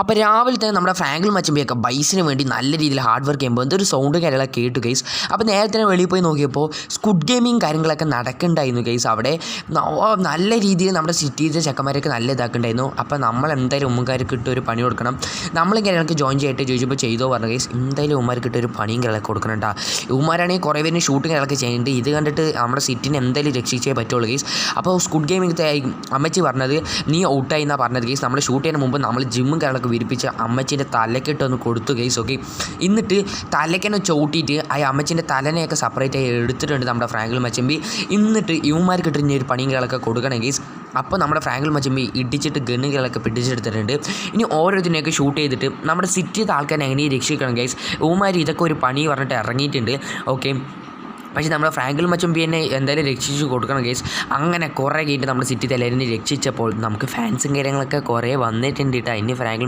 അപ്പോൾ രാവിലെ തന്നെ നമ്മുടെ ഫ്രാങ്കിൽ മച്ചമ്പിയൊക്കെ ബൈസിന് വേണ്ടി നല്ല രീതിയിൽ ഹാർഡ് വർക്ക് ചെയ്യുമ്പോൾ എന്തൊരു സൗണ്ട് കാര്യങ്ങളൊക്കെ കേട്ടു ഗൈസ്. അപ്പോൾ നേരത്തെ തന്നെ വെളിയിൽ പോയി നോക്കിയപ്പോൾ സ്കുഡ് ഗെയിമിങ് കാര്യങ്ങളൊക്കെ നടക്കുന്നുണ്ടായിരുന്നു ഗൈസ്. അവിടെ നല്ല രീതിയിൽ നമ്മുടെ സിറ്റിയിലെ ചെക്കന്മാരൊക്കെ നല്ല ഇതാക്കുന്നുണ്ടായിരുന്നു. അപ്പോൾ നമ്മൾ എന്തായാലും ഉമ്മക്കാർക്ക് ഇട്ട് ഒരു പണി കൊടുക്കണം. നമ്മളിങ്ങനെ എനിക്ക് ജോയിൻ ചെയ്തിട്ട് ചോദിച്ചപ്പോൾ ചെയ്തോ പറഞ്ഞു ഗൈസ്. എന്തായാലും ഉമ്മാർക്ക് ഇട്ട് ഒരു പണിയും കാര്യങ്ങളൊക്കെ കൊടുക്കണേട്ടാ. ഉമ്മാരാണെങ്കിൽ കുറേ പേര് ഷൂട്ടിങ് കാര്യങ്ങളൊക്കെ ചെയ്യുന്നുണ്ട്. ഇത് കണ്ടിട്ട് നമ്മുടെ സിറ്റിനെ എന്തായാലും രക്ഷിച്ചേ പറ്റുള്ളൂ ഗൈസ്. അപ്പോൾ സ്കുഡ് ഗെയിമിങ് അമ്മച്ചി പറഞ്ഞത് നീ ഔട്ടായി എന്നാണ് പറഞ്ഞത് ഗൈസ്. നമ്മൾ ഷൂട്ട് ചെയ്യുന്ന മുമ്പ് നമ്മൾ ജിമ്മും കാര്യങ്ങളൊക്കെ വിരിപ്പിച്ച് അമ്മച്ചീൻ്റെ തലക്കിട്ടൊന്ന് കൊടുത്തു ഗൈസ്. ഓക്കെ, എന്നിട്ട് തലക്കന്നെ ചവിട്ടിയിട്ട് ആ അമ്മച്ചീൻ്റെ തലനെയൊക്കെ സെപ്പറേറ്റ് ആയി എടുത്തിട്ടുണ്ട് നമ്മുടെ ഫ്രാങ്കിൽ മച്ചമ്പി. എന്നിട്ട് ഇവന്മാർക്കിട്ട് ഇനി ഒരു പണികളൊക്കെ കൊടുക്കണം ഗൈസ്. അപ്പോൾ നമ്മുടെ ഫ്രാങ്കിൽ മച്ചമ്പി ഇടിച്ചിട്ട് ഗണ്ണുകളൊക്കെ പിടിച്ചെടുത്തിട്ടുണ്ട്. ഇനി ഓരോരുത്തരെയൊക്കെ ഷൂട്ട് ചെയ്തിട്ട് നമ്മുടെ സിറ്റിയുടെ ആൾക്കാരെ എങ്ങനെ രക്ഷിക്കണം ഗൈസ്. ഇവന്മാർ ഇതൊക്കെ ഒരു പണി പറഞ്ഞിട്ട് ഇറങ്ങിയിട്ടുണ്ട്. ഓക്കെ, പക്ഷേ നമ്മുടെ ഫ്രാങ്കിൽ മച്ചമ്പിയെ എന്തായാലും രക്ഷിച്ച് കൊടുക്കണം ഗൈസ്. അങ്ങനെ കുറേ കഴിഞ്ഞിട്ട് നമ്മുടെ സിറ്റി എല്ലാവരും രക്ഷിച്ചപ്പോൾ നമുക്ക് ഫാൻസും കാര്യങ്ങളൊക്കെ കുറേ വന്നിട്ടുണ്ട് കേട്ടോ. ഇനി ഫ്രാങ്കിൽ